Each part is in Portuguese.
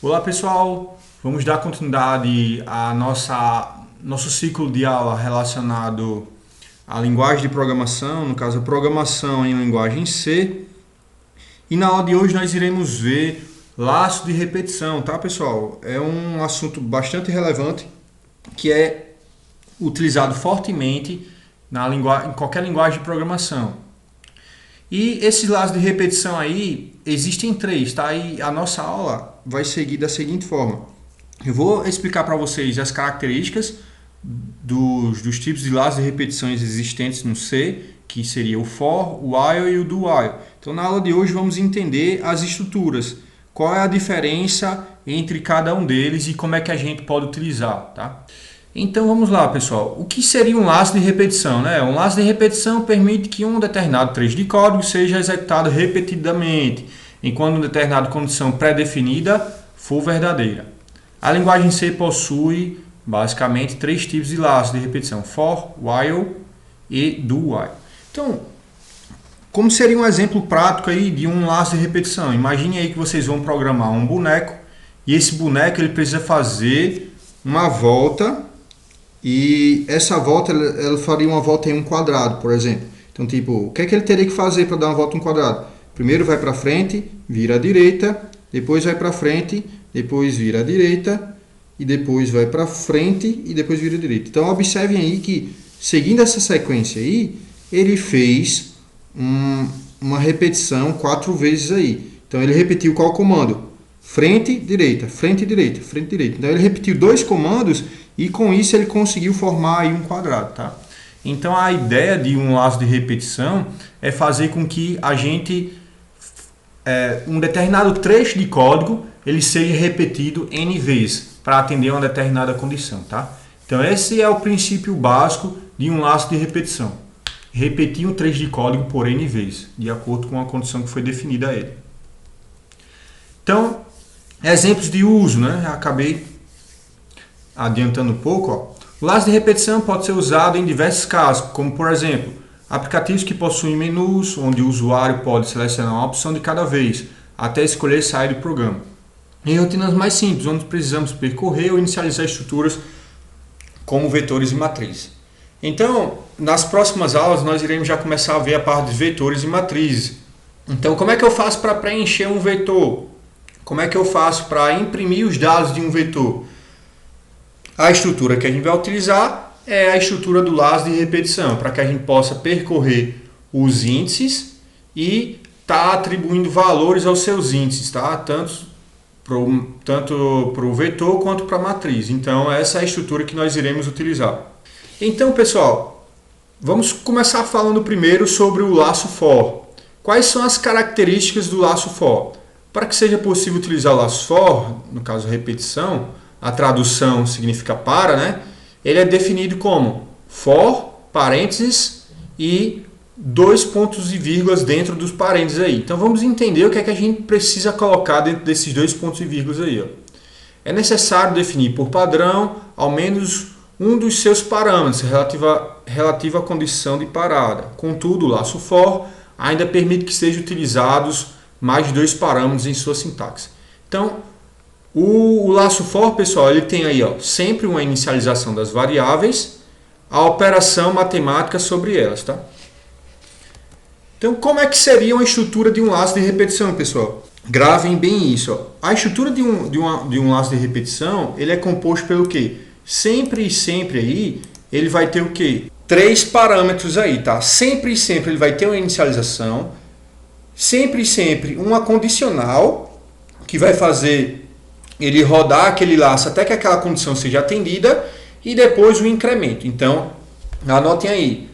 Olá pessoal, vamos dar continuidade a nosso ciclo de aula relacionado à linguagem de programação, no caso a programação em linguagem C. E na aula de hoje nós iremos ver laço de repetição, tá pessoal? É um assunto bastante relevante que é utilizado fortemente em qualquer linguagem de programação. E esses laços de repetição aí, existem três, tá? E a nossa aula vai seguir da seguinte forma. Eu vou explicar para vocês as características dos tipos de laços de repetições existentes no C, que seria o for, o while e o do while. Então na aula de hoje vamos entender as estruturas, qual é a diferença entre cada um deles e como é que a gente pode utilizar, tá? Então vamos lá pessoal, o que seria um laço de repetição? Né? Um laço de repetição permite que um determinado trecho de código seja executado repetidamente, enquanto uma determinada condição pré-definida for verdadeira. A linguagem C possui basicamente três tipos de laços de repetição, for, while e do while. Então, como seria um exemplo prático aí de um laço de repetição? Imagine aí que vocês vão programar um boneco e esse boneco ele precisa fazer uma volta. E essa volta, ela faria uma volta em um quadrado, por exemplo. Então, tipo, o que é que ele teria que fazer para dar uma volta em um quadrado? Primeiro vai para frente, vira à direita, depois vai para frente, depois vira à direita, e depois vai para frente e depois vira à direita. Então, observem aí que, seguindo essa sequência aí, ele fez uma repetição 4 vezes aí. Então, ele repetiu qual comando? Frente, direita, frente, direita, frente, direita. Então, ele repetiu 2 comandos e com isso ele conseguiu formar aí um quadrado, tá? Então a ideia de um laço de repetição é fazer com que a gente, um determinado trecho de código, ele seja repetido N vezes para atender uma determinada condição, tá? Então esse é o princípio básico de um laço de repetição. Repetir um trecho de código por N vezes, de acordo com a condição que foi definida a ele. Então, exemplos de uso, né? Acabei adiantando um pouco, ó. O laço de repetição pode ser usado em diversos casos, como por exemplo, aplicativos que possuem menus, onde o usuário pode selecionar uma opção de cada vez, até escolher sair do programa. Em rotinas mais simples, onde precisamos percorrer ou inicializar estruturas como vetores e matrizes. Então, nas próximas aulas, nós iremos já começar a ver a parte de vetores e matrizes. Então, como é que eu faço para preencher um vetor? Como é que eu faço para imprimir os dados de um vetor? A estrutura que a gente vai utilizar é a estrutura do laço de repetição, para que a gente possa percorrer os índices e estar atribuindo valores aos seus índices, tá? Tanto para o vetor quanto para a matriz. Então, essa é a estrutura que nós iremos utilizar. Então, pessoal, vamos começar falando primeiro sobre o laço for. Quais são as características do laço for? Para que seja possível utilizar o laço for, no caso repetição, a tradução significa para, né? Ele é definido como for, parênteses e 2 pontos e vírgulas dentro dos parênteses aí. Então vamos entender o que é que a gente precisa colocar dentro desses 2 pontos e vírgulas aí, ó. É necessário definir por padrão ao menos um dos seus parâmetros relativo à condição de parada. Contudo, o laço for ainda permite que sejam utilizados mais de 2 parâmetros em sua sintaxe. Então, o laço for, pessoal, ele tem aí ó, sempre uma inicialização das variáveis, a operação matemática sobre elas, tá? Então, como é que seria uma estrutura de um laço de repetição, pessoal? Gravem bem isso, ó. A estrutura de um laço de repetição, ele é composto pelo quê? Sempre e sempre aí, ele vai ter o quê? 3 parâmetros aí, tá? Sempre e sempre ele vai ter uma inicialização, sempre e sempre uma condicional, que vai fazer ele rodar aquele laço até que aquela condição seja atendida e depois o incremento. Então, anotem aí.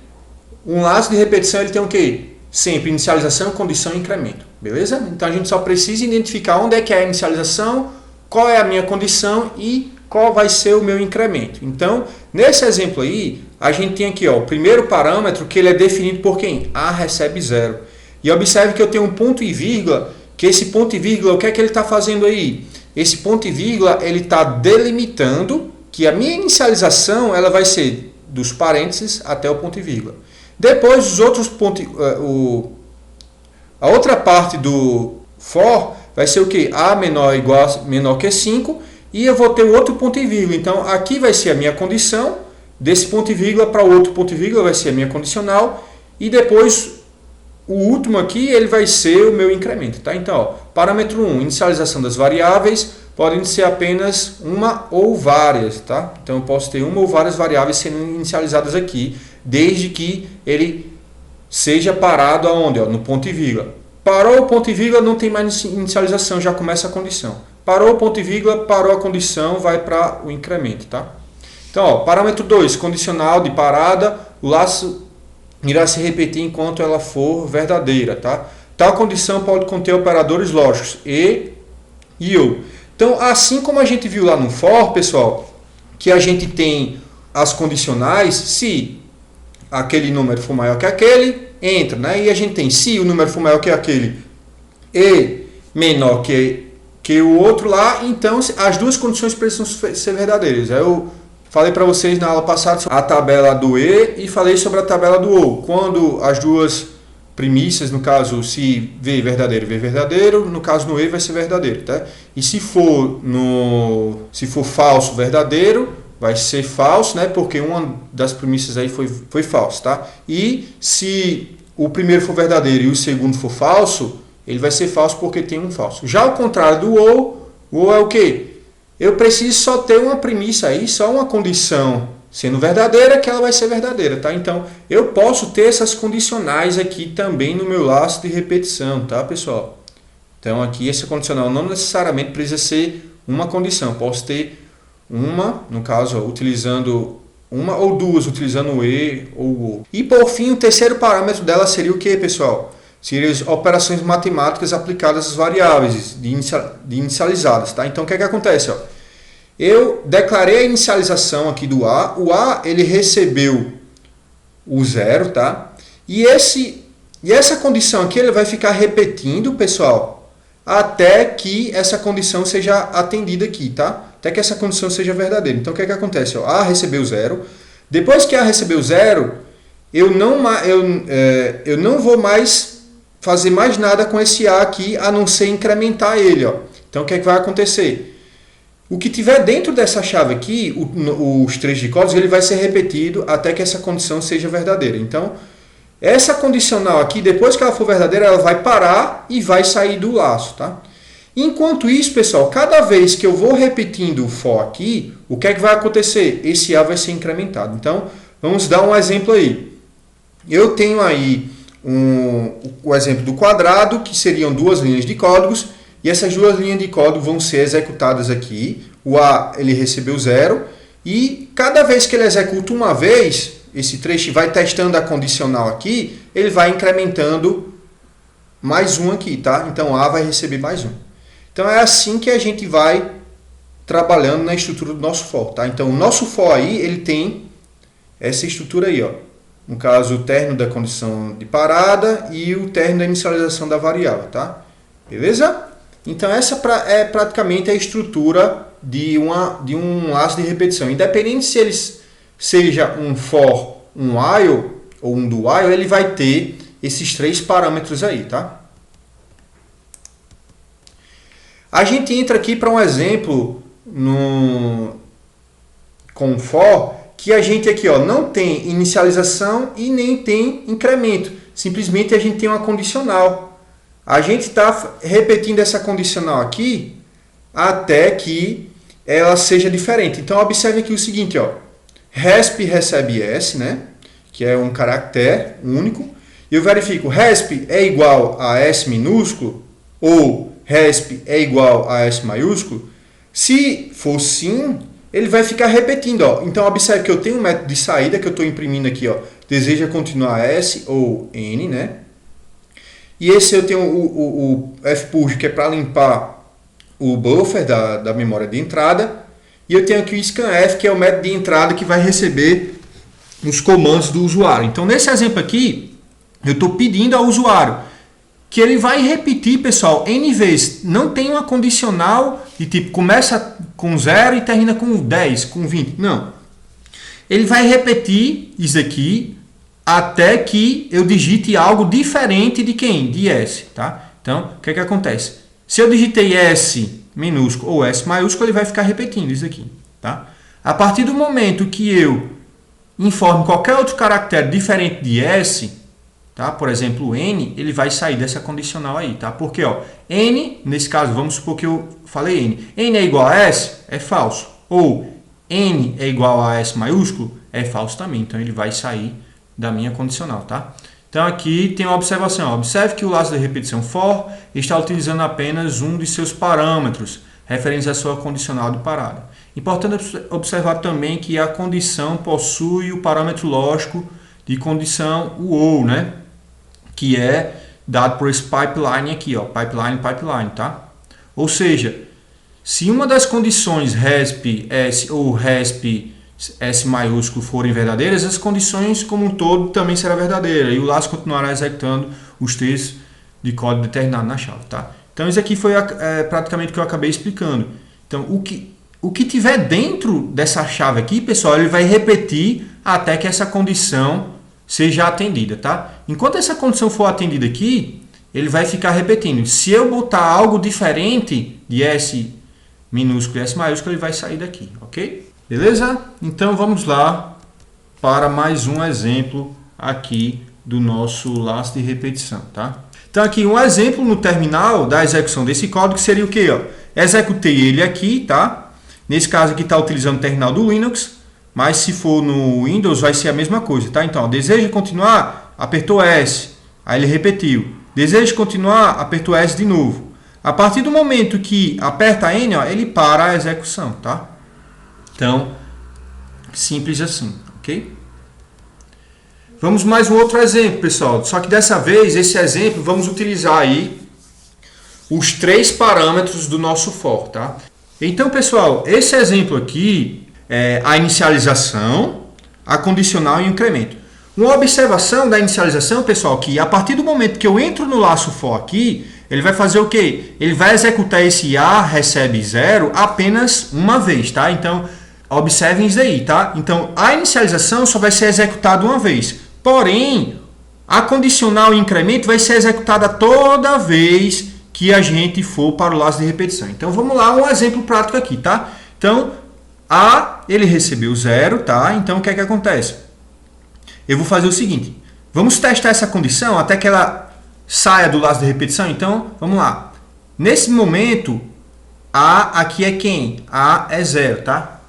Um laço de repetição ele tem o quê? Sempre inicialização, condição e incremento. Beleza? Então, a gente só precisa identificar onde é que é a inicialização, qual é a minha condição e qual vai ser o meu incremento. Então, nesse exemplo aí, a gente tem aqui ó, o primeiro parâmetro que ele é definido por quem? A recebe 0. E observe que eu tenho um ponto e vírgula, que esse ponto e vírgula, o que é que ele está fazendo aí? Esse ponto e vírgula ele está delimitando que a minha inicialização ela vai ser dos parênteses até o ponto e vírgula. Depois os outros pontos, a outra parte do for vai ser o que? A menor igual menor que 5 e eu vou ter o outro ponto e vírgula. Então aqui vai ser a minha condição, desse ponto e vírgula para o outro ponto e vírgula vai ser a minha condicional e depois o último aqui ele vai ser o meu incremento. Tá? Então, ó, parâmetro 1, inicialização das variáveis, podem ser apenas uma ou várias. Tá? Então eu posso ter uma ou várias variáveis sendo inicializadas aqui, desde que ele seja parado aonde? Ó, no ponto e vírgula. Parou o ponto e vírgula, não tem mais inicialização, já começa a condição. Parou o ponto e vírgula, parou a condição, vai para o incremento. Tá? Então, ó, parâmetro 2, condicional de parada, o laço irá se repetir enquanto ela for verdadeira. Tá? Tal condição pode conter operadores lógicos e ou. Então, assim como a gente viu lá no for, pessoal, que a gente tem as condicionais, se aquele número for maior que aquele, entra, né? E a gente tem, se o número for maior que aquele e menor que o outro lá, então as duas condições precisam ser verdadeiras. Eu falei para vocês na aula passada sobre a tabela do e falei sobre a tabela do ou. Quando as duas premissas, no caso, se V verdadeiro, no caso no e vai ser verdadeiro, tá? E se for falso, verdadeiro, vai ser falso, né? Porque uma das premissas aí foi falso, tá? E se o primeiro for verdadeiro e o segundo for falso, ele vai ser falso porque tem um falso. Já ao contrário do ou, o ou é o quê? Eu preciso só ter uma premissa aí, só uma condição sendo verdadeira que ela vai ser verdadeira, tá? Então, eu posso ter essas condicionais aqui também no meu laço de repetição, tá, pessoal? Então, aqui esse condicional não necessariamente precisa ser uma condição. Posso ter uma, no caso, ó, utilizando uma ou duas, utilizando o e ou o ou. E, por fim, o terceiro parâmetro dela seria o que, pessoal? Seriam as operações matemáticas aplicadas às variáveis de inicializadas, tá? Então, o que é que acontece, ó? Eu declarei a inicialização aqui do A. O A ele recebeu o 0, tá? E essa condição aqui ele vai ficar repetindo, pessoal, até que essa condição seja atendida aqui, tá? Até que essa condição seja verdadeira. Então, o que é que acontece? Ó, A recebeu 0. Depois que A recebeu 0, eu não vou mais fazer mais nada com esse A aqui, a não ser incrementar ele. Ó. Então, o que é que vai acontecer? O que tiver dentro dessa chave aqui, os trechos de códigos, ele vai ser repetido até que essa condição seja verdadeira. Então, essa condicional aqui, depois que ela for verdadeira, ela vai parar e vai sair do laço. Tá? Enquanto isso, pessoal, cada vez que eu vou repetindo o for aqui, o que é que vai acontecer? Esse A vai ser incrementado. Então, vamos dar um exemplo aí. Eu tenho aí o exemplo do quadrado, que seriam duas linhas de códigos, e essas duas linhas de código vão ser executadas aqui. O A ele recebeu 0 e cada vez que ele executa uma vez, esse trecho vai testando a condicional aqui, ele vai incrementando mais um aqui, tá? Então A vai receber mais um. Então é assim que a gente vai trabalhando na estrutura do nosso for, tá? Então o nosso for aí, ele tem essa estrutura aí, ó. No caso, o término da condição de parada e o término da inicialização da variável, tá? Beleza? Então, essa é praticamente a estrutura de um laço de repetição. Independente se ele seja um for, um while ou um do while, ele vai ter esses três parâmetros aí, tá? A gente entra aqui para um exemplo com for, que a gente aqui ó, não tem inicialização e nem tem incremento. Simplesmente a gente tem uma condicional. A gente está repetindo essa condicional aqui até que ela seja diferente. Então, observe aqui o seguinte, ó. Resp recebe S, né? Que é um caractere único. E eu verifico, resp é igual a S minúsculo ou resp é igual a S maiúsculo. Se for sim, ele vai ficar repetindo. Ó. Então, observe que eu tenho um método de saída que eu estou imprimindo aqui. Ó. Deseja continuar S ou N, né? E esse eu tenho o fpush, que é para limpar o buffer da memória de entrada. E eu tenho aqui o scanf, que é o método de entrada que vai receber os comandos do usuário. Então, nesse exemplo aqui, eu estou pedindo ao usuário que ele vai repetir, pessoal, N vezes. Não tem uma condicional de tipo, começa com 0 e termina com 10, com 20. Não. Ele vai repetir isso aqui até que eu digite algo diferente de quem? De S. Tá? Então, o que é que acontece? Se eu digitei S minúsculo ou S maiúsculo, ele vai ficar repetindo isso aqui. Tá? A partir do momento que eu informe qualquer outro caractere diferente de S, tá? Por exemplo, N, ele vai sair dessa condicional aí. Tá? Porque ó, N, nesse caso, vamos supor que eu falei N. N é igual a S? É falso. Ou N é igual a S maiúsculo? É falso também. Então, ele vai sair da minha condicional. Tá? Então, aqui tem uma observação. Observe que o laço de repetição for está utilizando apenas um de seus parâmetros, referentes à sua condicional de parada. Importante observar também que a condição possui o parâmetro lógico de condição, o OU, né? Que é dado por esse pipeline aqui, ó, pipeline, tá? Ou seja, se uma das condições RESP S ou RESP S maiúsculo forem verdadeiras, as condições como um todo também será verdadeira e o laço continuará executando os textos de código determinado na chave, tá? Então isso aqui foi praticamente o que eu acabei explicando. Então o que tiver dentro dessa chave aqui, pessoal, ele vai repetir até que essa condição seja atendida, tá? Enquanto essa condição for atendida aqui, ele vai ficar repetindo. Se eu botar algo diferente de S minúsculo e S maiúsculo, ele vai sair daqui, ok? Beleza? Então vamos lá para mais um exemplo aqui do nosso laço de repetição, tá? Então aqui um exemplo no terminal da execução desse código seria o quê? Ó? Executei ele aqui, tá? Nesse caso aqui está utilizando o terminal do Linux, mas se for no Windows vai ser a mesma coisa, tá? Então, ó, deseja continuar? Apertou S, aí ele repetiu. Deseja continuar? Apertou S de novo. A partir do momento que aperta N, ó, ele para a execução, tá? Então, simples assim, ok? Vamos mais um outro exemplo, pessoal. Só que dessa vez, esse exemplo, vamos utilizar aí os 3 parâmetros do nosso for, tá? Então, pessoal, esse exemplo aqui é a inicialização, a condicional e o incremento. Uma observação da inicialização, pessoal, que a partir do momento que eu entro no laço for aqui, ele vai fazer o quê? Ele vai executar esse A recebe 0 apenas uma vez, tá? Então, observem isso aí, tá? Então, a inicialização só vai ser executada uma vez. Porém, a condicional e incremento vai ser executada toda vez que a gente for para o laço de repetição. Então, vamos lá, um exemplo prático aqui, tá? Então, A, ele recebeu 0, tá? Então, o que é que acontece? Eu vou fazer o seguinte, vamos testar essa condição até que ela saia do laço de repetição. Então, vamos lá. Nesse momento, A aqui é quem? A é 0, tá?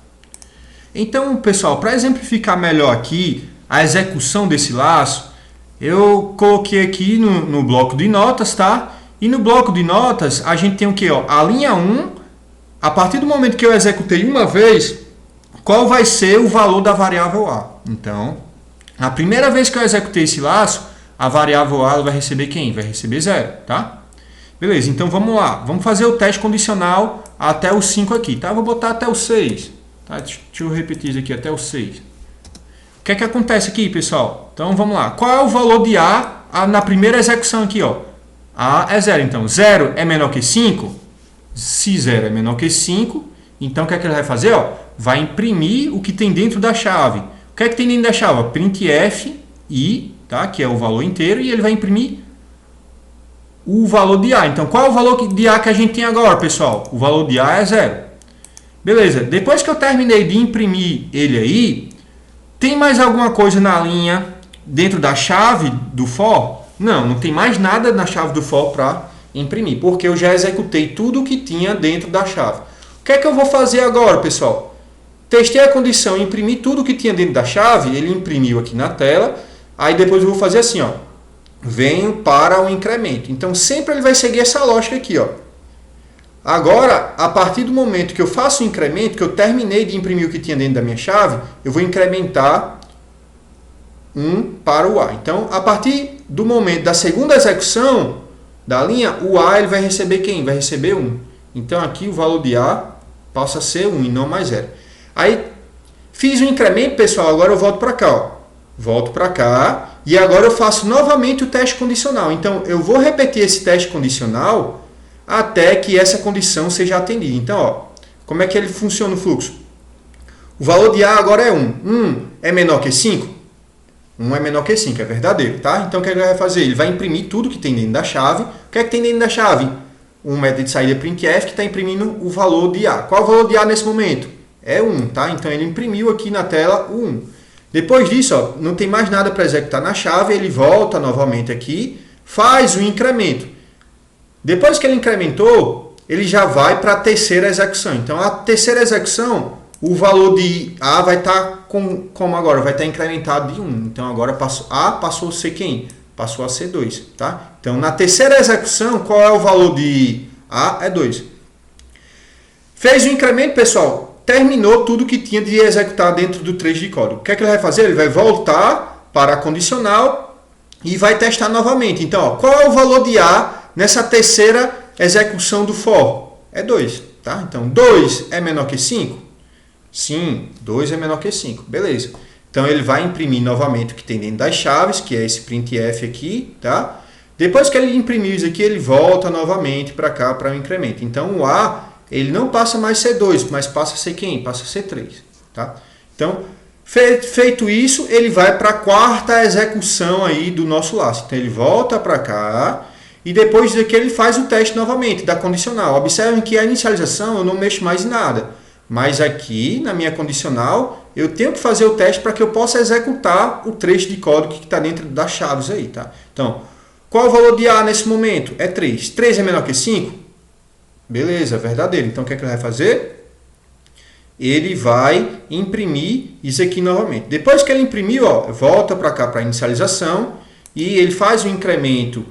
Então, pessoal, para exemplificar melhor aqui a execução desse laço, eu coloquei aqui no bloco de notas, tá? E no bloco de notas, a gente tem o que? A linha 1, a partir do momento que eu executei uma vez, qual vai ser o valor da variável A? Então, a primeira vez que eu executei esse laço, a variável A vai receber quem? Vai receber 0, tá? Beleza, então vamos lá. Vamos fazer o teste condicional até o 5 aqui, tá? Vou botar até o 6. Tá? Deixa eu repetir isso aqui, até o 6. O que é que acontece aqui, pessoal? Então, vamos lá. Qual é o valor de A na primeira execução aqui, ó? A é 0, então 0 é menor que 5? Se 0 é menor que 5, então o que é que ele vai fazer? Ó? Vai imprimir o que tem dentro da chave. O que é que tem dentro da chave? Printf i, tá? Que é o valor inteiro, e ele vai imprimir o valor de A. Então, qual é o valor de A que a gente tem agora, pessoal? O valor de A é 0. Beleza, depois que eu terminei de imprimir ele aí, tem mais alguma coisa na linha dentro da chave do for? Não, não tem mais nada na chave do for para imprimir, porque eu já executei tudo o que tinha dentro da chave. O que é que eu vou fazer agora, pessoal? Testei a condição, imprimi tudo o que tinha dentro da chave, ele imprimiu aqui na tela, aí depois eu vou fazer assim, ó, venho para o incremento. Então, sempre ele vai seguir essa lógica aqui, ó. Agora, a partir do momento que eu faço o incremento, que eu terminei de imprimir o que tinha dentro da minha chave, eu vou incrementar 1 para o A. Então, a partir do momento da segunda execução da linha, o A ele vai receber quem? Vai receber 1. Então, aqui o valor de A passa a ser 1 e não mais 0. Aí, fiz o incremento, pessoal, agora eu volto para cá. Ó. Volto para cá e agora eu faço novamente o teste condicional. Então, eu vou repetir esse teste condicional até que essa condição seja atendida. Então, ó, como é que ele funciona o fluxo? O valor de A agora é 1. 1 é menor que 5? 1 é menor que 5, é verdadeiro, tá? Então, o que ele vai fazer? Ele vai imprimir tudo que tem dentro da chave. O que é que tem dentro da chave? um método de saída printf que está imprimindo o valor de A. Qual é o valor de A nesse momento? É 1, tá? Então ele imprimiu aqui na tela o 1. Depois disso, ó, não tem mais nada para executar na chave, ele volta novamente aqui, faz o incremento. Depois que ele incrementou, ele já vai para a terceira execução. Então a terceira execução, o valor de A vai estar como agora? Vai estar incrementado de 1. Então agora A passou a ser quem? Passou a ser 2. Tá? Então na terceira execução, qual é o valor de A? É 2. Fez o incremento, pessoal, terminou tudo que tinha de executar dentro do trecho de código. O que é que ele vai fazer? Ele vai voltar para a condicional e vai testar novamente. Então, ó, qual é o valor de A nessa terceira execução do for? É 2. Tá? Então 2 é menor que 5? Sim, 2 é menor que 5. Beleza. Então ele vai imprimir novamente o que tem dentro das chaves, que é esse printf aqui, tá? Depois que ele imprimiu isso aqui, ele volta novamente para cá para o incremento. Então o A, ele não passa mais a ser 2, mas passa a ser quem? Passa a ser 3, tá? Então, feito isso, ele vai para a quarta execução aí do nosso laço. Então ele volta para cá e depois daqui ele faz o teste novamente da condicional. Observem que a inicialização eu não mexo mais em nada. Mas aqui, na minha condicional, eu tenho que fazer o teste para que eu possa executar o trecho de código que está dentro das chaves aí, tá? Então, qual é o valor de A nesse momento? É 3. 3 é menor que 5? Beleza, verdadeiro. Então, o que é que ele vai fazer? Ele vai imprimir isso aqui novamente. Depois que ele imprimiu, ó, volta para cá para a inicialização e ele faz o incremento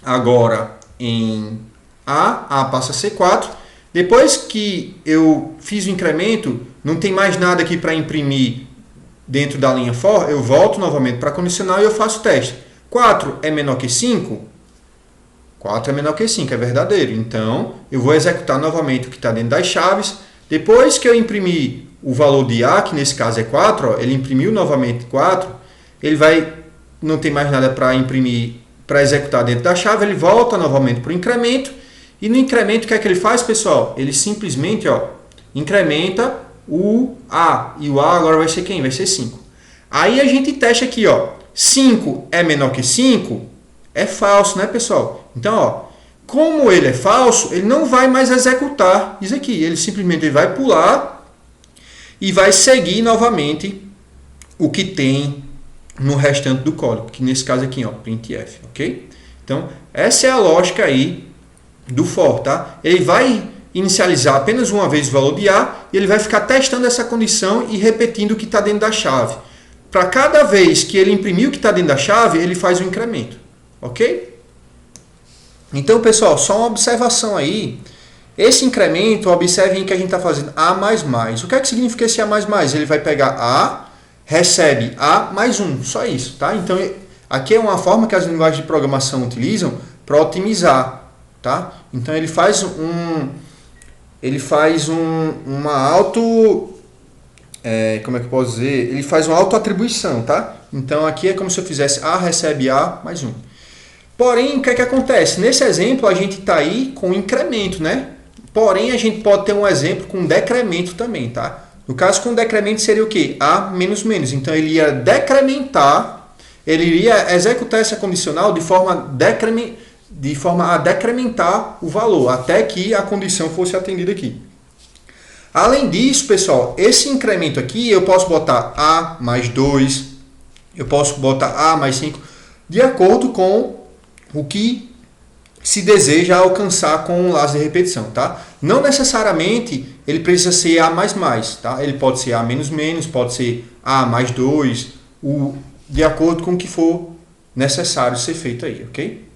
agora em A passa a ser 4. Depois que eu fiz o incremento, não tem mais nada aqui para imprimir dentro da linha for, eu volto novamente para a condicional e eu faço o teste. 4 é menor que 5? 4 é menor que 5, é verdadeiro. Então, eu vou executar novamente o que está dentro das chaves. Depois que eu imprimir o valor de A, que nesse caso é 4, ó, ele imprimiu novamente 4, ele vai, não tem mais nada para imprimir, para executar dentro da chave, ele volta novamente para o incremento. E no incremento, o que é que ele faz, pessoal? Ele simplesmente incrementa o A. E o A agora vai ser quem? Vai ser 5. Aí a gente testa aqui, 5 é menor que 5? É falso, né, pessoal? Então, como ele é falso, ele não vai mais executar isso aqui. Ele simplesmente vai pular e vai seguir novamente o que tem no restante do código. Que nesse caso aqui, printf, ok? Então, essa é a lógica aí do for, tá? Ele vai inicializar apenas uma vez o valor de A e ele vai ficar testando essa condição e repetindo o que está dentro da chave. Para cada vez que ele imprimir o que está dentro da chave, ele faz um incremento, ok? Então, pessoal, só uma observação aí. Esse incremento, observem que a gente está fazendo A++. O que é que significa esse A++? Ele vai pegar A, recebe A mais 1, só isso, tá? Então, aqui é uma forma que as linguagens de programação utilizam para otimizar. Tá? Então ele faz uma como é que eu posso dizer? Ele faz uma autoatribuição, tá? Então aqui é como se eu fizesse A recebe A mais 1. Porém, o que é que acontece? Nesse exemplo a gente está aí com incremento, né? Porém, a gente pode ter um exemplo com decremento também, tá? No caso, com decremento seria o quê? A menos menos. Então ele ia decrementar, ele iria executar essa condicional de forma a decrementar o valor, até que a condição fosse atendida aqui. Além disso, pessoal, esse incremento aqui, eu posso botar A mais 2, eu posso botar A mais 5, de acordo com o que se deseja alcançar com o laço de repetição, tá? Não necessariamente ele precisa ser A++, tá? Ele pode ser A menos menos, pode ser A mais 2, de acordo com o que for necessário ser feito aí, ok?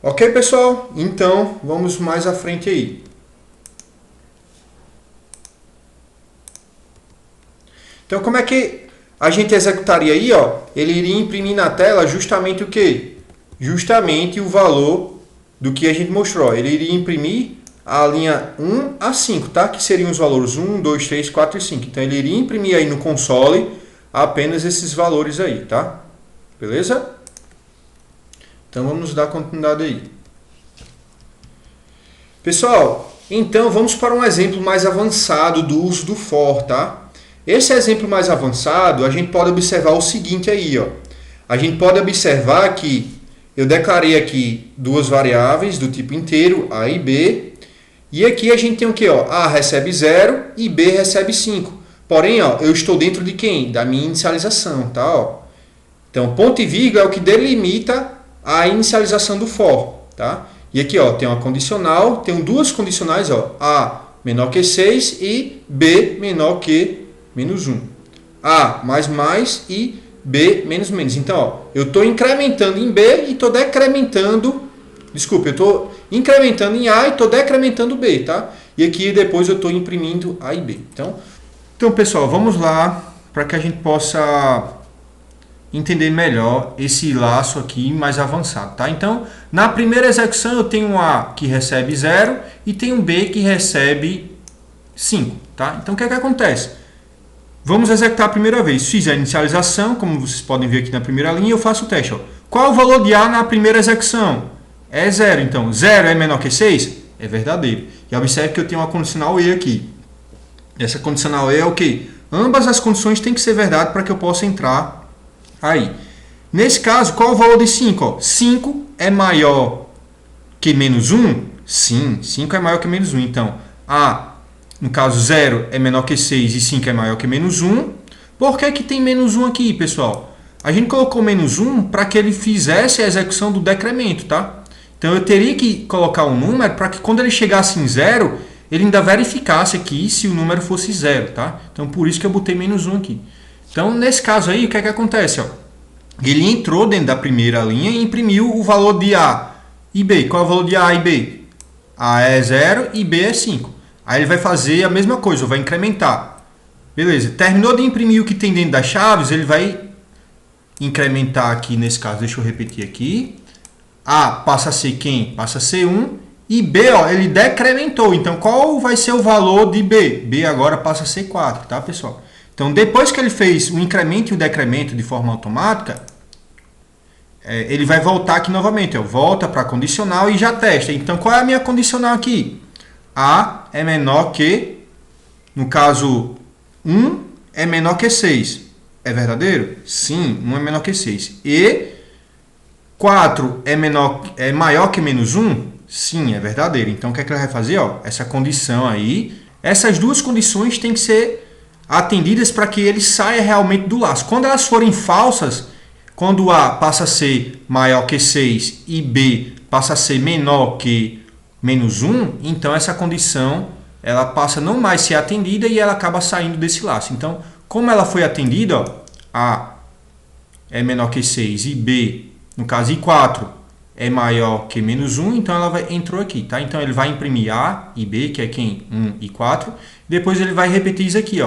Ok, pessoal? Então, vamos mais à frente aí. Então, como é que a gente executaria aí? Ele iria imprimir na tela justamente o quê? Justamente o valor do que a gente mostrou. Ele iria imprimir a linha 1 a 5, tá? Que seriam os valores 1, 2, 3, 4 e 5. Então, ele iria imprimir aí no console apenas esses valores aí, tá? Beleza? Então, vamos dar continuidade aí. Pessoal, então vamos para um exemplo mais avançado do uso do for, tá? Esse exemplo mais avançado, a gente pode observar o seguinte aí, A gente pode observar que eu declarei aqui duas variáveis do tipo inteiro, A e B. E aqui a gente tem o que? A recebe 0 e B recebe 5. Porém, eu estou dentro de quem? Da minha inicialização. Tá? Então, ponto e vírgula é o que delimita a inicialização do for. Tá? E aqui tem uma condicional, tenho duas condicionais, A menor que 6 e B menor que menos 1. A mais e B menos menos. Então, eu estou incrementando em B e estou decrementando... Desculpa, eu estou incrementando em A e estou decrementando B, tá? E aqui depois eu estou imprimindo A e B. Então, pessoal, vamos lá para que a gente possa entender melhor esse laço aqui mais avançado, tá? Então, na primeira execução eu tenho um A que recebe 0 e tenho um B que recebe 5, tá? Então, o que é que acontece? Vamos executar a primeira vez. Fiz a inicialização, como vocês podem ver aqui na primeira linha, eu faço o teste. Qual é o valor de A na primeira execução? É 0. Então, 0 é menor que 6? É verdadeiro. E observe que eu tenho uma condicional E aqui. Essa condicional E é o quê? Ambas as condições têm que ser verdade para que eu possa entrar aí. Nesse caso, qual é o valor de 5? 5 é maior que menos 1? Sim, 5 é maior que menos 1. Então, A, no caso 0, é menor que 6 e 5 é maior que menos 1. Por que que tem menos 1 aqui, pessoal? A gente colocou menos 1 para que ele fizesse a execução do decremento, tá? Então, eu teria que colocar um número para que quando ele chegasse em 0, ele ainda verificasse aqui se o número fosse 0, tá? Então, por isso que eu botei menos 1 aqui. Então, nesse caso aí, o que é que acontece? Ele entrou dentro da primeira linha e imprimiu o valor de A e B. Qual é o valor de A e B? A é 0 e B é 5. Aí ele vai fazer a mesma coisa, vai incrementar. Beleza, terminou de imprimir o que tem dentro das chaves, ele vai incrementar aqui, nesse caso, deixa eu repetir aqui. A passa a ser quem? Passa a ser 1. E B, ele decrementou. Então, qual vai ser o valor de B? B agora passa a ser 4, tá, pessoal? Então, depois que ele fez o incremento e o decremento de forma automática, ele vai voltar aqui novamente. Volta para a condicional e já testa. Então, qual é a minha condicional aqui? A é menor que, no caso, 1 é menor que 6. É verdadeiro? Sim, 1 é menor que 6. E 4 é maior que menos 1? Sim, é verdadeiro. Então, o que é que ele vai fazer? Essa condição aí, essas duas condições têm que ser atendidas para que ele saia realmente do laço. Quando elas forem falsas, quando A passa a ser maior que 6 e B passa a ser menor que menos 1, então essa condição ela passa a não mais ser atendida e ela acaba saindo desse laço. Então, como ela foi atendida, A é menor que 6 e B, no caso, I4 é maior que menos 1, então ela entrou aqui, tá? Então, ele vai imprimir A e B, que é quem? 1 e 4. Depois, ele vai repetir isso aqui,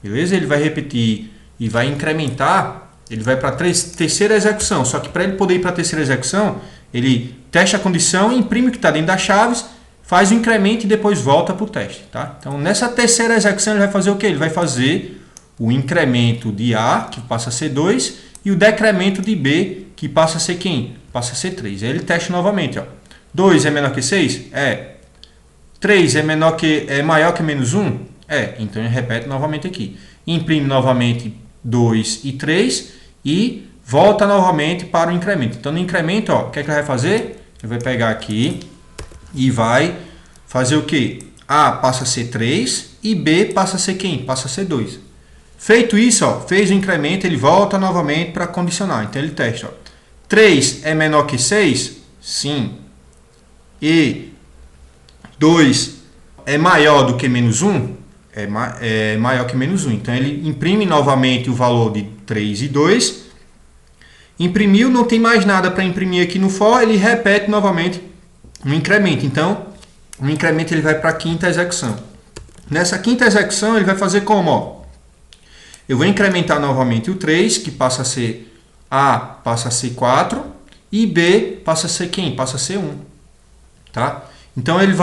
Beleza? Ele vai repetir e vai incrementar, ele vai para a terceira execução. Só que para ele poder ir para a terceira execução, ele testa a condição, imprime o que está dentro das chaves, faz o incremento e depois volta para o teste, tá? Então, nessa terceira execução, ele vai fazer o quê? Ele vai fazer o incremento de A, que passa a ser 2, e o decremento de B, que passa a ser quem? Passa a ser 3. Aí ele testa novamente. 2 é menor que 6? É. 3 é maior que menos 1? É. Então ele repete novamente aqui. Imprime novamente 2 e 3 e volta novamente para o incremento. Então no incremento, o que é que ele vai fazer? Ele vai pegar aqui e vai fazer o quê? A passa a ser 3 e B passa a ser quem? Passa a ser 2. Feito isso, fez o incremento, ele volta novamente para condicional. Então ele testa. 3 é menor que 6? Sim. E 2 é maior do que menos 1? É maior que menos 1. Então ele imprime novamente o valor de 3 e 2. Imprimiu, não tem mais nada para imprimir aqui no for, ele repete novamente o incremento. Então, o incremento ele vai para a quinta execução. Nessa quinta execução, ele vai fazer como? Eu vou incrementar novamente o 3, que passa a ser A, passa a ser 4, e B passa a ser quem? Passa a ser 1. Tá? Então, ele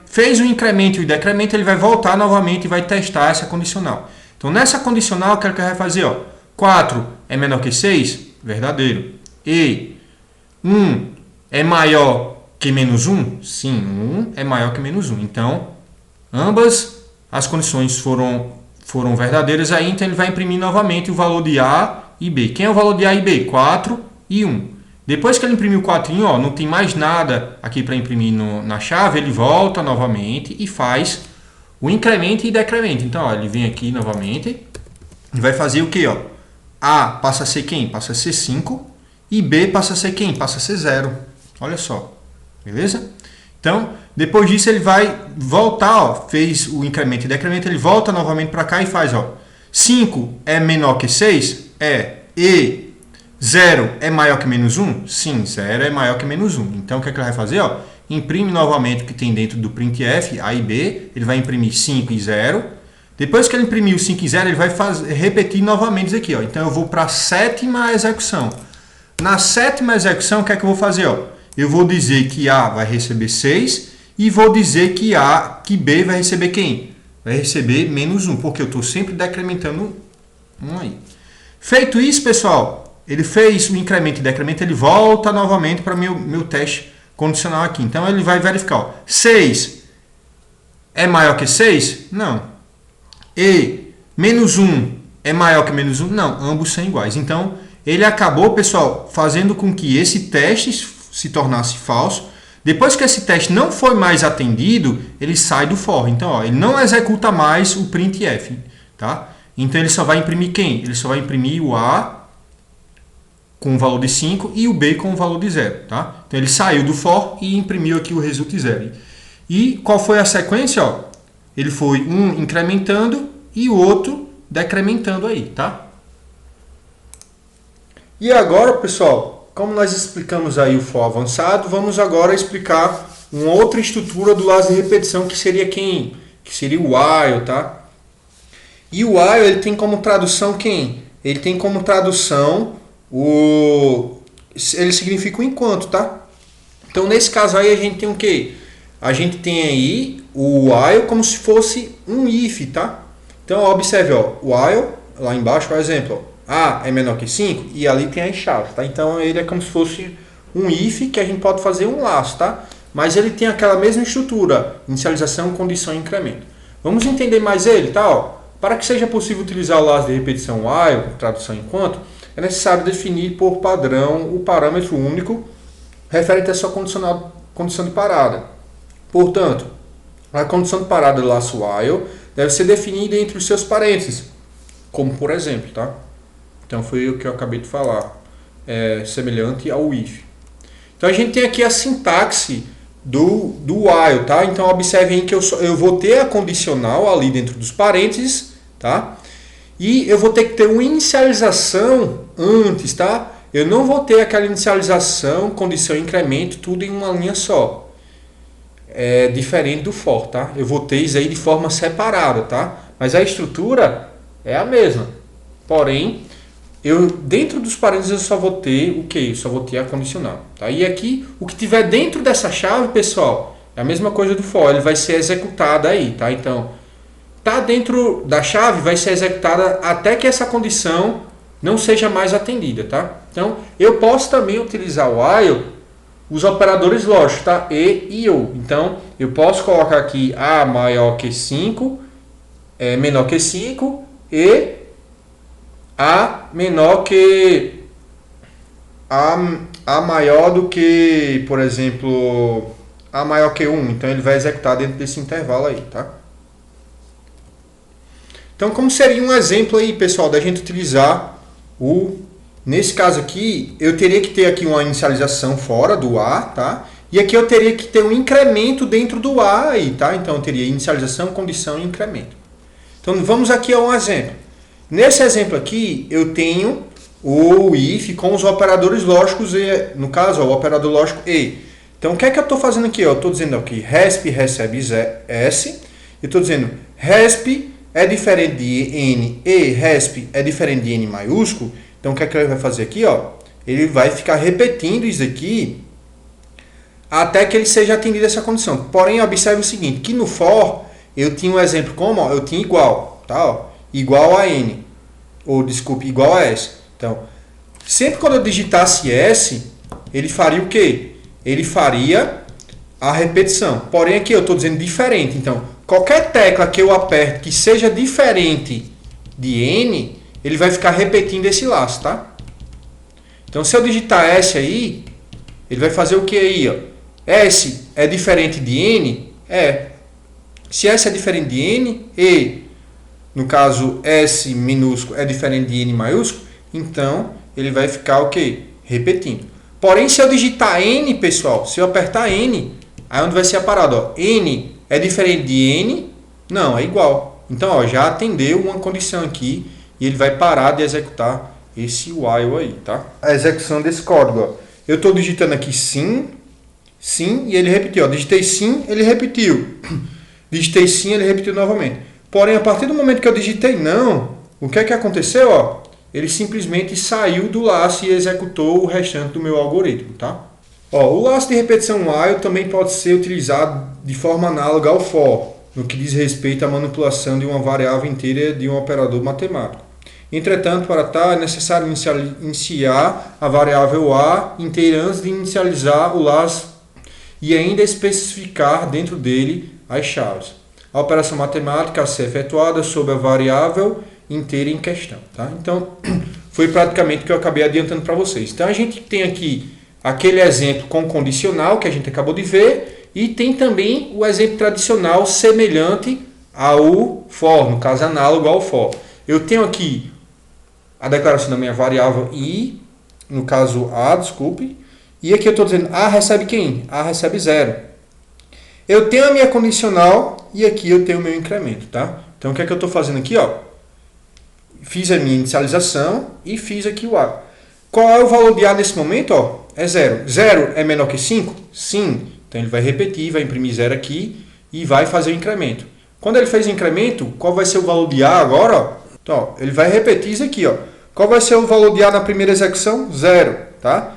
fez o incremento e o decremento, ele vai voltar novamente e vai testar essa condicional. Então, nessa condicional, o que ele vai fazer? 4 é menor que 6? Verdadeiro. E 1 é maior que menos 1? Sim, 1 é maior que menos 1. Então, ambas as condições foram verdadeiras aí, então ele vai imprimir novamente o valor de A e B. Quem é o valor de A e B? 4 e 1. Depois que ele imprimiu o quatrinho, ó, não tem mais nada aqui para imprimir na chave, ele volta novamente e faz o incremento e decremento. Então, ó, ele vem aqui novamente e vai fazer o que? A passa a ser quem? Passa a ser 5 e B passa a ser quem? Passa a ser 0. Olha só, beleza? Então, depois disso ele vai voltar, ó, fez o incremento e decremento, ele volta novamente para cá e faz, ó, 5 é menor que 6? É. E 0 é maior que menos 1? Sim, 0 é maior que menos 1. Então, o que é que ele vai fazer? Ó, imprime novamente o que tem dentro do printf, A e B. Ele vai imprimir 5 e 0. Depois que ele imprimir o 5 e 0, ele vai repetir novamente isso aqui. Ó. Então, eu vou para a sétima execução. Na sétima execução, o que é que eu vou fazer? Ó? Eu vou dizer que A vai receber 6 e vou dizer que B vai receber quem? Vai receber menos 1, porque eu estou sempre decrementando 1 aí. Feito isso, pessoal, ele fez o incremento e decremento, ele volta novamente para meu teste condicional aqui. Então, ele vai verificar. Ó, 6 é maior que 6? Não. E menos 1 é maior que menos 1? Não, ambos são iguais. Então, ele acabou, pessoal, fazendo com que esse teste se tornasse falso. Depois que esse teste não foi mais atendido, ele sai do for. Então, ó, ele não executa mais o printf. Tá? Então, ele só vai imprimir quem? Ele só vai imprimir o A com o valor de 5 e o B com o valor de 0. Tá? Então, ele saiu do for e imprimiu aqui o result 0. E qual foi a sequência? Ó? Ele foi um incrementando e o outro decrementando aí. Tá? E agora, pessoal, como nós explicamos aí o for avançado, vamos agora explicar uma outra estrutura do laço de repetição, que seria quem? Que seria o while, tá? E o while, ele tem como tradução quem? Ele tem como tradução ele significa o enquanto, tá? Então, nesse caso aí, a gente tem o quê? A gente tem aí o while como se fosse um if, tá? Então, observe, ó, while, lá embaixo, por exemplo, ó, A é menor que 5 e ali tem as chaves, tá? Então, ele é como se fosse um if que a gente pode fazer um laço, tá? Mas ele tem aquela mesma estrutura, inicialização, condição e incremento. Vamos entender mais ele, tá? Ó, para que seja possível utilizar o laço de repetição while, tradução enquanto, é necessário definir por padrão o parâmetro único referente à sua condição de parada. Portanto, a condição de parada do laço while deve ser definida entre os seus parênteses, como por exemplo, tá? Então foi o que eu acabei de falar, semelhante ao if. Então a gente tem aqui a sintaxe do while, tá? Então observe aí que eu vou ter a condicional ali dentro dos parênteses, tá? E eu vou ter que ter uma inicialização antes, tá? Eu não vou ter aquela inicialização, condição e incremento, tudo em uma linha só. É diferente do for, tá? Eu vou ter isso aí de forma separada, tá? Mas a estrutura é a mesma. Porém, dentro dos parênteses eu só vou ter o quê? Eu só vou ter a condicional, tá? E aqui, o que tiver dentro dessa chave, pessoal, é a mesma coisa do for. Ele vai ser executado aí, tá? Então, tá dentro da chave, vai ser executada até que essa condição não seja mais atendida, tá? Então, eu posso também utilizar o while, os operadores lógicos, tá? E ou. Então, eu posso colocar aqui A maior que 5, menor que 5 e A menor que A maior do que, por exemplo, A maior que 1. Então, ele vai executar dentro desse intervalo aí, tá? Então, como seria um exemplo aí, pessoal, da gente utilizar nesse caso aqui, eu teria que ter aqui uma inicialização fora do A, tá? E aqui eu teria que ter um incremento dentro do A aí, tá? Então, eu teria inicialização, condição e incremento. Então, vamos aqui a um exemplo. Nesse exemplo aqui, eu tenho o if com os operadores lógicos, e, no caso, ó, o operador lógico E. Então, o que é que eu estou fazendo aqui? Eu estou dizendo aqui, resp recebe S, eu estou dizendo resp é diferente de N e resp é diferente de N maiúsculo. Então, o que é que ele vai fazer aqui? Ó? Ele vai ficar repetindo isso aqui até que ele seja atendido essa condição. Porém, observe o seguinte, que no for, eu tinha um exemplo como? Ó, eu tinha igual, tá? Ó, igual a N, ou desculpe, igual a S. Então, sempre quando eu digitasse S, ele faria o quê? Ele faria a repetição. Porém, aqui eu estou dizendo diferente. Então, qualquer tecla que eu aperte que seja diferente de N, ele vai ficar repetindo esse laço, tá? Então, se eu digitar S aí, ele vai fazer o que aí? Ó? S é diferente de N? É. Se S é diferente de N e, no caso, S minúsculo é diferente de N maiúsculo, então ele vai ficar o quê? Repetindo. Porém, se eu digitar N, pessoal, se eu apertar N, aí onde vai ser a parada? Ó, N é diferente de N? Não, é igual. Então, ó, já atendeu uma condição aqui e ele vai parar de executar esse while aí, tá? A execução desse código, ó. Eu estou digitando aqui sim, sim, e ele repetiu. Ó. Digitei sim, ele repetiu. Digitei sim, ele repetiu novamente. Porém, a partir do momento que eu digitei não, o que é que aconteceu? Ó? Ele simplesmente saiu do laço e executou o restante do meu algoritmo, tá? Ó, o laço de repetição while também pode ser utilizado de forma análoga ao for, no que diz respeito à manipulação de uma variável inteira de um operador matemático. Entretanto, para tal, é necessário iniciar a variável A inteira antes de inicializar o laço e ainda especificar dentro dele as chaves. A operação matemática a ser efetuada sobre a variável inteira em questão. Tá? Então, foi praticamente o que eu acabei adiantando para vocês. Então, a gente tem aqui aquele exemplo com condicional que a gente acabou de ver e tem também o exemplo tradicional semelhante ao for, no caso análogo ao for. Eu tenho aqui a declaração da minha variável I, no caso A, desculpe, e aqui eu estou dizendo A recebe quem? A recebe 0. Eu tenho a minha condicional e aqui eu tenho o meu incremento, tá? Então o que é que eu estou fazendo aqui? Ó? Fiz a minha inicialização e fiz aqui o A. Qual é o valor de A nesse momento? Ó? É 0. 0 é menor que 5? Sim. Então ele vai repetir, vai imprimir 0 aqui e vai fazer o incremento. Quando ele fez o incremento, qual vai ser o valor de A agora? Ó? Então, ó, ele vai repetir isso aqui. Ó. Qual vai ser o valor de A na primeira execução? 0. Tá?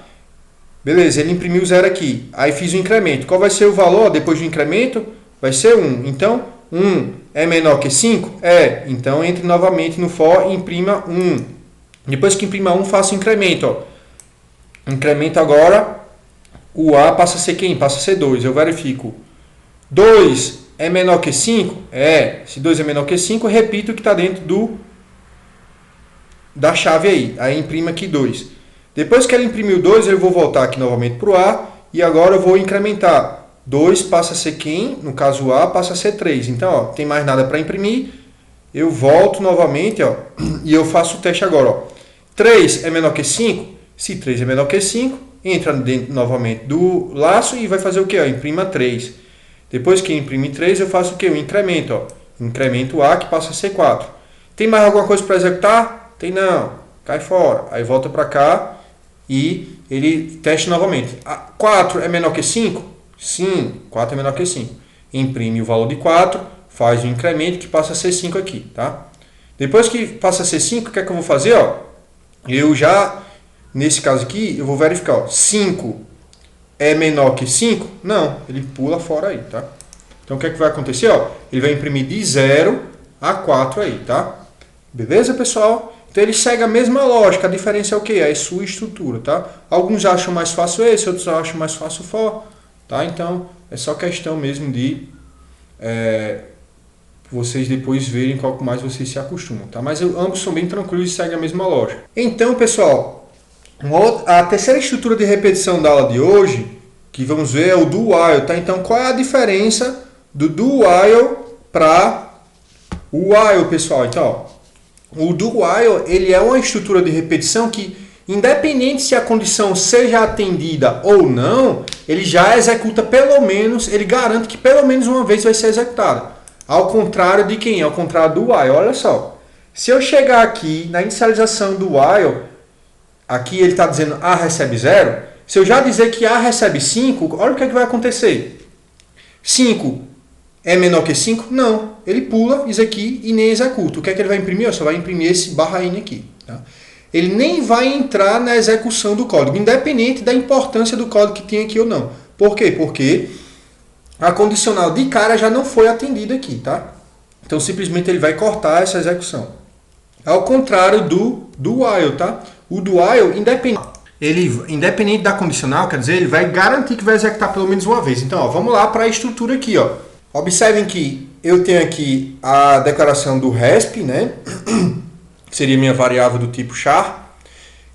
Beleza, ele imprimiu 0 aqui. Aí fiz o incremento. Qual vai ser o valor depois do incremento? Vai ser 1. Então, 1 é menor que 5? É. Então, entre novamente no for e imprima 1. Depois que imprima 1, faça o incremento. Ó. Incremento agora, o A passa a ser quem? Passa a ser 2. Eu verifico. 2 é menor que 5? É. Se 2 é menor que 5, eu repito o que está dentro da chave aí. Aí imprima aqui 2. Depois que ele imprimiu 2, eu vou voltar aqui novamente para o A e agora eu vou incrementar. 2 passa a ser quem? No caso o A passa a ser 3. Então, ó, tem mais nada para imprimir. Eu volto novamente, ó, e eu faço o teste agora. Ó. 3 é menor que 5? Se 3 é menor que 5, entra dentro novamente do laço e vai fazer o quê? Ó, imprima 3. Depois que imprime 3, eu faço o quê? O incremento. Ó. Incremento A que passa a ser 4. Tem mais alguma coisa para executar? Tem não. Cai fora. Aí volta para cá. E ele testa novamente. 4 é menor que 5? Sim, 4 é menor que 5. Imprime o valor de 4, faz o incremento que passa a ser 5 aqui. Tá? Depois que passa a ser 5, o que é que eu vou fazer? Ó? Eu já, nesse caso aqui, eu vou verificar. Ó, 5 é menor que 5? Não, ele pula fora aí. Tá? Então o que é que vai acontecer? Ó? Ele vai imprimir de 0 a 4 aí. Tá? Beleza, pessoal? Então ele segue a mesma lógica, a diferença é o que? É a sua estrutura, tá? Alguns acham mais fácil esse, outros acham mais fácil o for, tá? Então é só questão mesmo de vocês depois verem qual mais vocês se acostumam, tá? Mas ambos são bem tranquilos e seguem a mesma lógica. Então, pessoal, a terceira estrutura de repetição da aula de hoje, que vamos ver é o do while, tá? Então qual é a diferença do while para o while, pessoal? Então, ó, o do while ele é uma estrutura de repetição que, independente se a condição seja atendida ou não, ele já executa pelo menos, ele garante que pelo menos uma vez vai ser executada. Ao contrário de quem? Ao contrário do while. Olha só, se eu chegar aqui na inicialização do while, aqui ele está dizendo A recebe 0, se eu já dizer que A recebe 5, olha o que é que vai acontecer. 5 é menor que 5? Não. Ele pula isso aqui e nem executa. O que é que ele vai imprimir? Só vai imprimir esse /n aqui. Tá? Ele nem vai entrar na execução do código, independente da importância do código que tem aqui ou não. Por quê? Porque a condicional de cara já não foi atendida aqui. Tá? Então, simplesmente ele vai cortar essa execução. Ao contrário do while. Tá? O do while, independente da condicional, quer dizer, ele vai garantir que vai executar pelo menos uma vez. Então, ó, vamos lá para a estrutura aqui. Ó. Observem que eu tenho aqui a declaração do resp, né? Que seria minha variável do tipo char.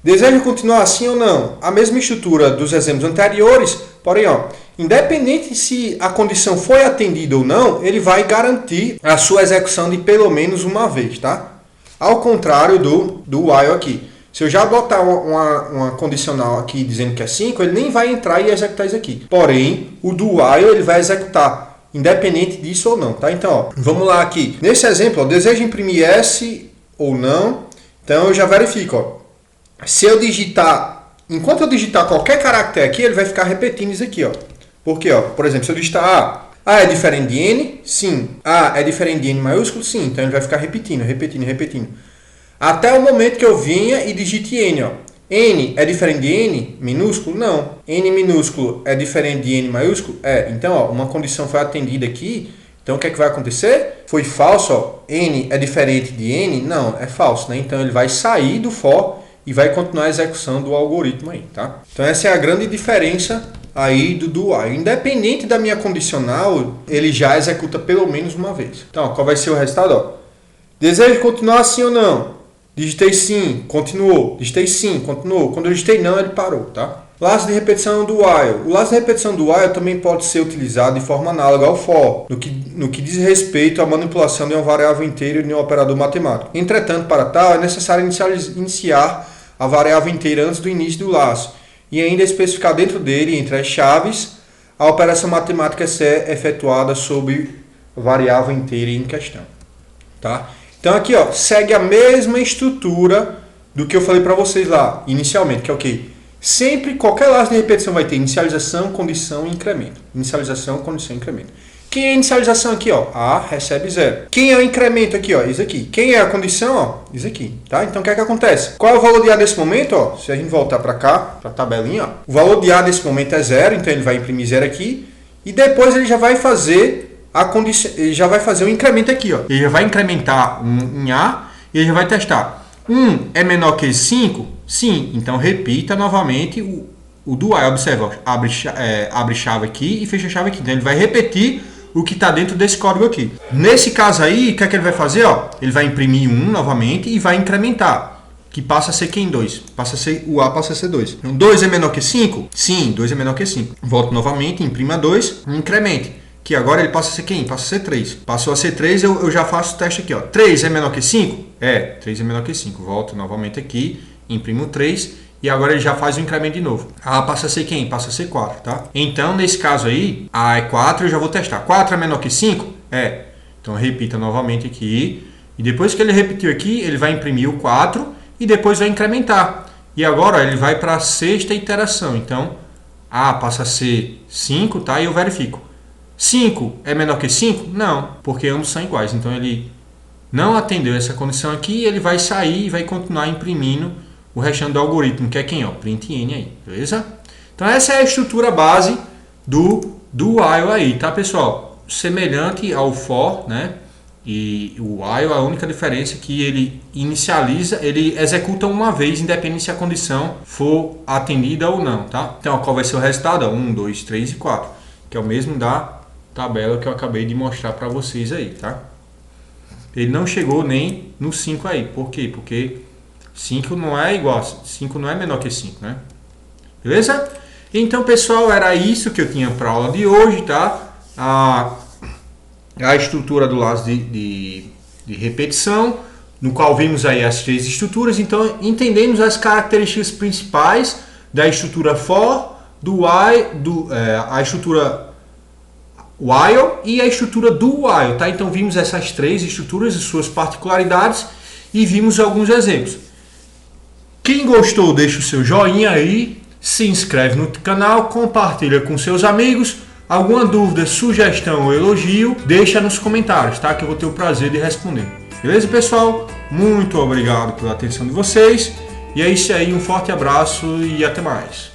Deseja continuar assim ou não? A mesma estrutura dos exemplos anteriores, porém, ó, independente se a condição foi atendida ou não, ele vai garantir a sua execução de pelo menos uma vez, tá? Ao contrário do while aqui. Se eu já botar uma condicional aqui dizendo que é 5, ele nem vai entrar e executar isso aqui. Porém, o do while ele vai executar, independente disso ou não, tá? Então, ó, vamos lá aqui. Nesse exemplo, ó, deseja imprimir S ou não? Então, eu já verifico, ó. Se eu digitar, enquanto eu digitar qualquer caractere aqui, ele vai ficar repetindo isso aqui, ó. Porque, ó, por exemplo, se eu digitar A é diferente de N? Sim. A é diferente de N maiúsculo? Sim. Então ele vai ficar repetindo. Até o momento que eu vinha e digite N, ó. N é diferente de N minúsculo? Não. N minúsculo é diferente de N maiúsculo? É. Então, ó, uma condição foi atendida aqui. Então, o que é que vai acontecer? Foi falso, ó. N é diferente de N? Não, é falso, né? Então, ele vai sair do for e vai continuar a execução do algoritmo aí, tá? Então essa é a grande diferença aí do while. Independente da minha condicional, ele já executa pelo menos uma vez. Então, qual vai ser o resultado? Ó, desejo continuar assim ou não? Digitei sim, continuou. Digitei sim, continuou. Quando eu digitei não, ele parou, tá? Laço de repetição do while. O laço de repetição do while também pode ser utilizado de forma análoga ao for, no que diz respeito à manipulação de uma variável inteira e de um operador matemático. Entretanto, para tal, é necessário iniciar a variável inteira antes do início do laço e ainda especificar dentro dele, entre as chaves, a operação matemática a ser efetuada sobre a variável inteira em questão. Tá? Então aqui, ó, segue a mesma estrutura do que eu falei para vocês lá inicialmente, que é o quê? Sempre, qualquer laço de repetição vai ter inicialização, condição e incremento. Inicialização, condição e incremento. Quem é a inicialização aqui, ó? A recebe 0. Quem é o incremento aqui, ó? Isso aqui. Quem é a condição, ó? Isso aqui, tá? Então, o que é que acontece? Qual é o valor de A nesse momento, ó? Se a gente voltar para cá, para a tabelinha, ó. O valor de A nesse momento é 0, então ele vai imprimir 0 aqui. E depois ele já vai fazer a condição, ele já vai fazer um incremento aqui, ó. Ele já vai incrementar em A e ele já vai testar. 1 é menor que 5? Sim. Então, repita novamente o do while. Observa, ó. Abre chave aqui e fecha chave aqui. Então, ele vai repetir o que está dentro desse código aqui. Nesse caso aí, o que é que ele vai fazer? Ó? Ele vai imprimir 1 novamente e vai incrementar, que passa a ser quem? 2. O A passa a ser 2. Então, 2 é menor que 5? Sim, 2 é menor que 5. Volto novamente, imprima 2, incremente. Que agora ele passa a ser quem? Passa a ser 3. Passou a ser 3, eu já faço o teste aqui. Ó. 3 é menor que 5? É, 3 é menor que 5. Volto novamente aqui, imprimo 3. E agora ele já faz o incremento de novo. A passa a ser quem? Passa a ser 4, tá? Então, nesse caso aí, A é 4, eu já vou testar. 4 é menor que 5? É. Então, repita novamente aqui. E depois que ele repetiu aqui, ele vai imprimir o 4 e depois vai incrementar. E agora, ó, ele vai para a sexta iteração. Então, A passa a ser 5, tá? E eu verifico. 5 é menor que 5? Não, porque ambos são iguais. Então, ele não atendeu essa condição aqui, ele vai sair e vai continuar imprimindo o restante do algoritmo, que é quem? Ó, print n aí, beleza? Então essa é a estrutura base do while aí, tá, pessoal? Semelhante ao for, né? E o while, a única diferença é que ele inicializa, ele executa uma vez, independente se a condição for atendida ou não, tá? Então, qual vai ser o resultado? 1, 2, 3 e 4, que é o mesmo da tabela que eu acabei de mostrar para vocês aí, tá? Ele não chegou nem no 5 aí, por quê? Porque 5 não é igual, 5 não é menor que 5, né? Beleza? Então, pessoal, era isso que eu tinha para a aula de hoje, tá? A estrutura do laço de repetição, no qual vimos aí as 3 estruturas. Então, entendemos as características principais da estrutura for, a estrutura while e a estrutura do while, tá? Então, vimos essas 3 estruturas e suas particularidades e vimos alguns exemplos. Quem gostou, deixa o seu joinha aí, se inscreve no canal, compartilha com seus amigos. Alguma dúvida, sugestão ou elogio, deixa nos comentários, tá? Que eu vou ter o prazer de responder. Beleza, pessoal? Muito obrigado pela atenção de vocês. E é isso aí, um forte abraço e até mais.